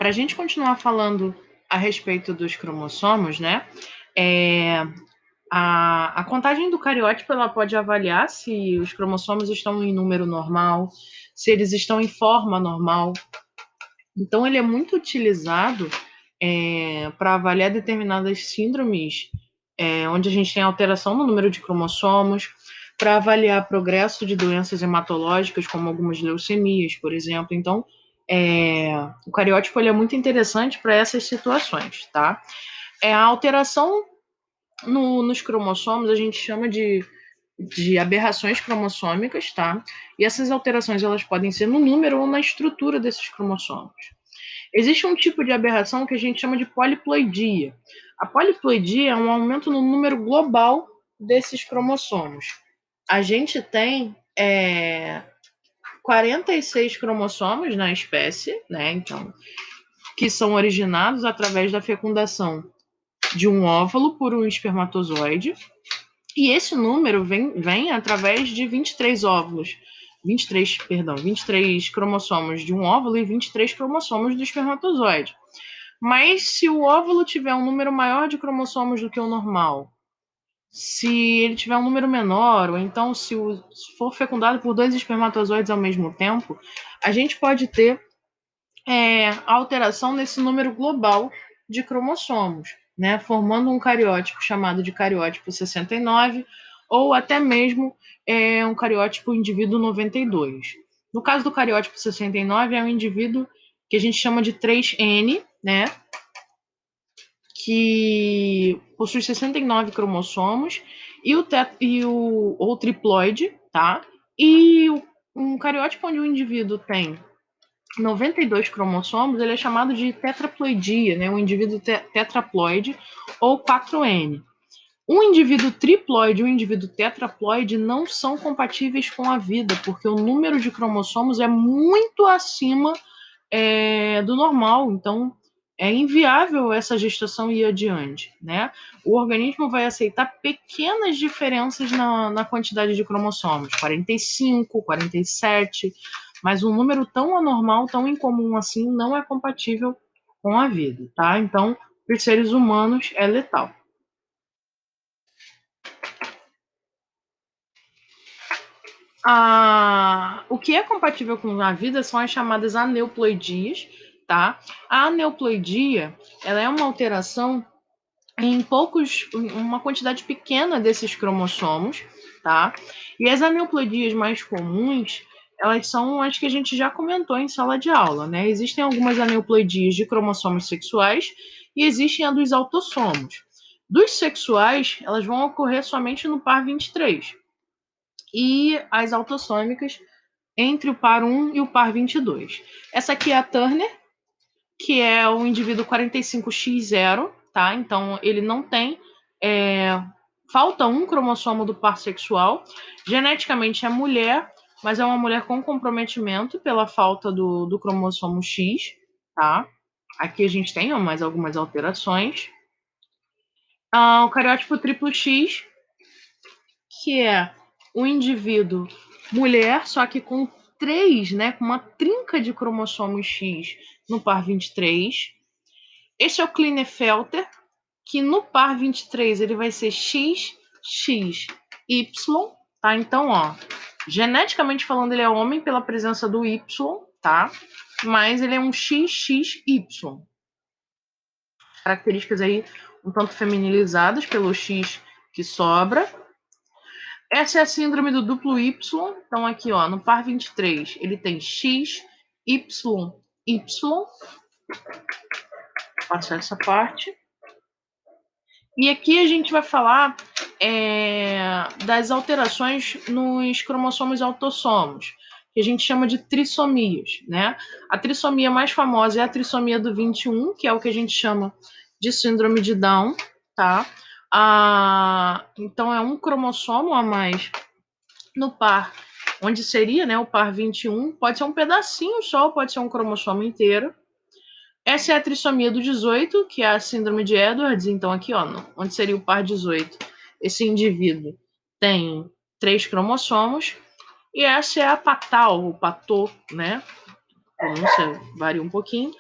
Para a gente continuar falando a respeito dos cromossomos, né? A contagem do cariótipo ela pode avaliar se os cromossomos estão em número normal, se eles estão em forma normal. Então, ele é muito utilizado para avaliar determinadas síndromes, onde a gente tem alteração no número de cromossomos, para avaliar progresso de doenças hematológicas, como algumas leucemias, por exemplo. Então, o cariótipo ele é muito interessante para essas situações, tá? A alteração nos cromossomos a gente chama de aberrações cromossômicas, tá? E essas alterações elas podem ser no número ou na estrutura desses cromossomos. Existe um tipo de aberração que a gente chama de poliploidia. A poliploidia é um aumento no número global desses cromossomos. A gente tem 46 cromossomos na espécie, né? Então, que são originados através da fecundação de um óvulo por um espermatozoide. E esse número vem através de 23 óvulos. 23 cromossomos de um óvulo e 23 cromossomos do espermatozoide. Mas se o óvulo tiver um número maior de cromossomos do que o normal, se ele tiver um número menor, ou então se for fecundado por 2 espermatozoides ao mesmo tempo, a gente pode ter alteração nesse número global de cromossomos, né, formando um cariótipo chamado de cariótipo 69, ou até mesmo um cariótipo indivíduo 92. No caso do cariótipo 69, é um indivíduo que a gente chama de 3N, né, que possui 69 cromossomos, ou triploide, tá? E um cariótipo onde o indivíduo tem 92 cromossomos, ele é chamado de tetraploidia, né? Um indivíduo tetraploide ou 4N. Um indivíduo triploide e um indivíduo tetraploide não são compatíveis com a vida, porque o número de cromossomos é muito acima do normal. Então, é inviável essa gestação ir adiante, né? O organismo vai aceitar pequenas diferenças na quantidade de cromossomos, 45, 47, mas um número tão anormal, tão incomum assim, não é compatível com a vida, tá? Então, para os seres humanos é letal. O que é compatível com a vida são as chamadas aneuploidias, tá? A aneuploidia, ela é uma alteração em uma quantidade pequena desses cromossomos, tá? E as aneuploidias mais comuns, elas são as que a gente já comentou em sala de aula, né? Existem algumas aneuploidias de cromossomos sexuais e existem a dos autossomos. Dos sexuais, elas vão ocorrer somente no par 23. E as autossômicas entre o par 1 e o par 22. Essa aqui é a Turner, que é o indivíduo 45X0, tá? Então, ele não tem. Falta um cromossomo do par sexual. Geneticamente é mulher, mas é uma mulher com comprometimento pela falta do cromossomo X, tá? Aqui a gente tem mais algumas alterações. O cariótipo triplo X, que é o indivíduo mulher, só que com 3, né, com uma trinca de cromossomo X no par 23. Esse é o Klinefelter, que no par 23 ele vai ser XXY, tá? Então, ó, geneticamente falando, ele é homem pela presença do Y, tá? Mas ele é um XXY. Características aí um tanto feminilizadas pelo X que sobra. Essa é a síndrome do duplo Y. Então, aqui, ó, no par 23, ele tem X, Y, Y. Passar essa parte. E aqui a gente vai falar das alterações nos cromossomos autossomos, que a gente chama de trissomias, né? A trissomia mais famosa é a trissomia do 21, que é o que a gente chama de síndrome de Down, tá? Então, é um cromossomo a mais no par, onde seria, né, o par 21, pode ser um pedacinho só, pode ser um cromossomo inteiro. Essa é a trissomia do 18, que é a síndrome de Edwards. Então, aqui, ó, onde seria o par 18, esse indivíduo tem 3 cromossomos. E essa é a Patau, o Patau, né? A pronúncia varia um pouquinho.